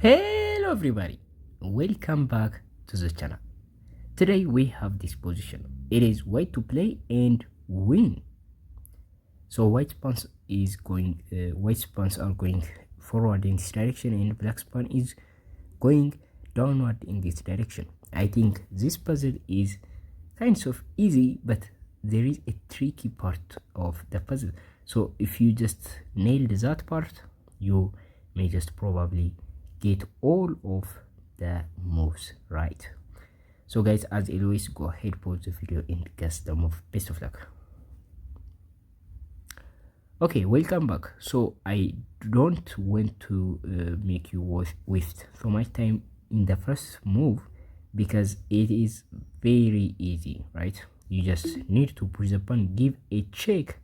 Hello everybody, welcome back to the channel. Today we have this position. It is white to play and win. So white pawns are going forward in this direction and black pawn is going downward in this direction. I think this puzzle is kind of easy, but there is a tricky part of the puzzle. So if you just nailed that part, you may just probably get all of the moves right. So guys, as always, go ahead, pause the video and guess the move. Best of luck. Okay, welcome back. So I don't want to make you waste so much time in the first move because it is very easy, right? You just need to push the pawn, give a check,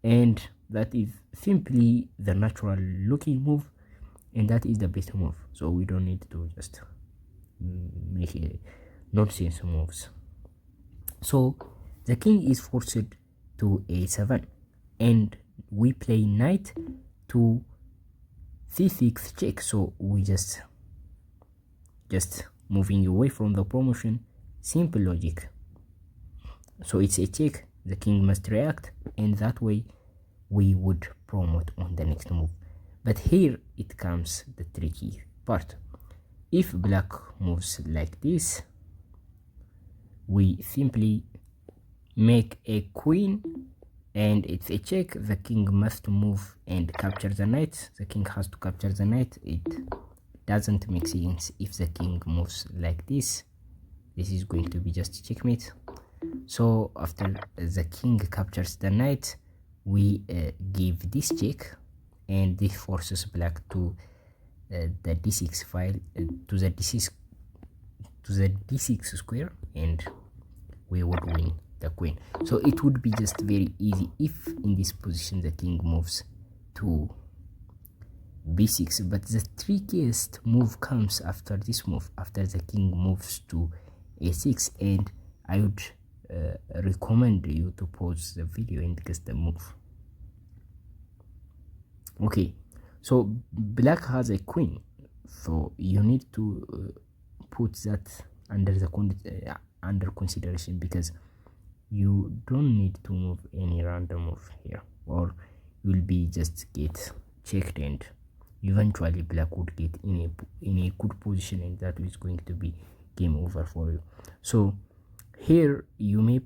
and that is simply the natural looking move, and that is the best move. So we don't need to just make a nonsense moves. So the king is forced to a7 and we play knight to c6 check. So we just moving away from the promotion. Simple logic. So it's a check, the king must react, and that way we would promote on the next move. But here it comes the tricky part. If black moves like this, we simply make a queen and it's a check. The king must move and capture the knight. The king has to capture the knight. It doesn't make sense if the king moves like this. This is going to be just checkmate. So after the king captures the knight, we give this check, and this forces black to the d6 file, to the d6 square, and we would win the queen. So it would be just very easy if in this position the king moves to b6. But the trickiest move comes after this move, after the king moves to a6, and I would recommend you to pause the video and guess the move. Okay, so black has a queen, so you need to put that under consideration, because you don't need to move any random move here, or you'll be just get checked, and eventually black would get in a good position, and that is going to be game over for you. So here you may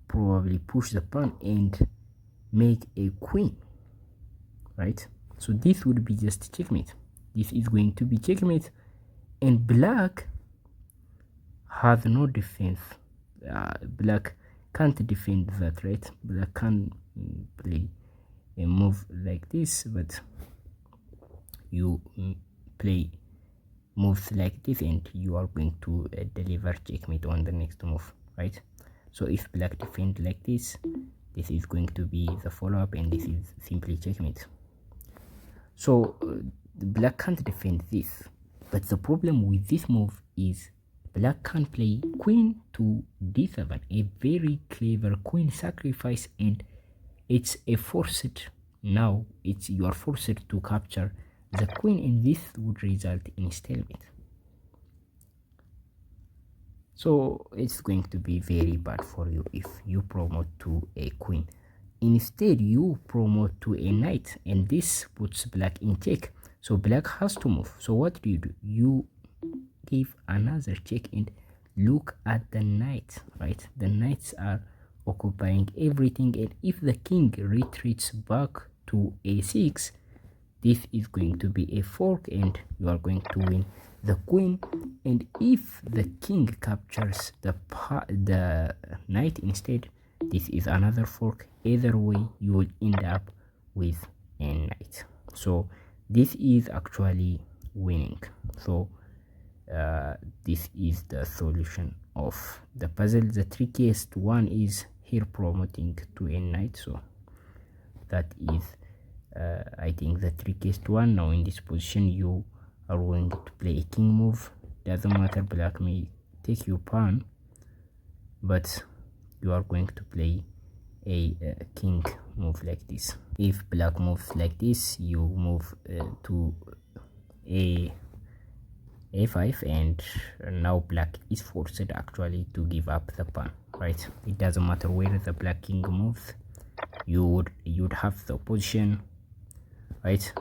probably push the pawn and make a queen, right? So this would be just checkmate. This is going to be checkmate, and black has no defense. Black can't defend that, right? Black can play a move like this, but you play moves like this and you are going to deliver checkmate on the next move, right? So if black defend like this, this is going to be the follow-up, and this is simply checkmate. So black can't defend this, but the problem with this move is black can play queen to d7, a very clever queen sacrifice, and it's a forced, now it's you are forced to capture the queen, and this would result in stalemate. So it's going to be very bad for you if you promote to a queen. Instead, you promote to a knight, and this puts black in check. So black has to move. So what do? You give another check and look at the knight, right? The knights are occupying everything, and if the king retreats back to a6, this is going to be a fork, and you are going to win the queen. And if the king captures the knight instead, this is another fork. Either way, you will end up with a knight. So this is actually winning. So this is the solution of the puzzle. The trickiest one is here promoting to a knight. So that is I think the trickiest one. Now in this position you are going to play a king move. Doesn't matter, black may take your pawn, but you are going to play a king move like this. If black moves like this, you move to a a5, and now black is forced actually to give up the pawn, right? It doesn't matter where the black king moves, you'd have the position, right?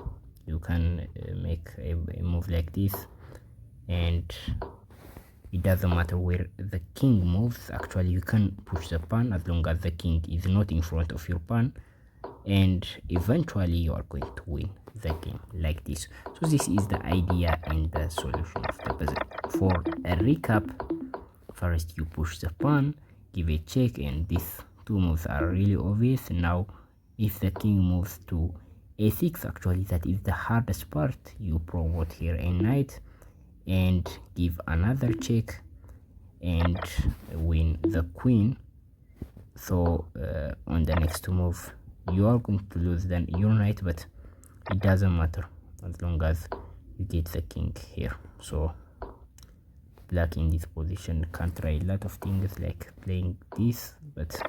You can make a move like this, and it doesn't matter where the king moves. Actually, you can push the pawn as long as the king is not in front of your pawn, and eventually you are going to win the game like this. So this is the idea and the solution of the puzzle. For a recap, first you push the pawn, give a check, and these two moves are really obvious. Now if the king moves to a6, actually that is the hardest part, you promote here a knight and give another check and win the queen. So on the next move you are going to lose then your knight, but it doesn't matter as long as you get the king here. So black in this position can try a lot of things like playing this, but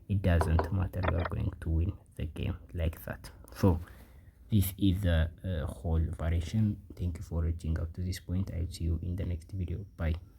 it doesn't matter, you are going to win the game like that. So this is the whole variation. Thank you for reaching out to this point. I'll see you in the next video. Bye.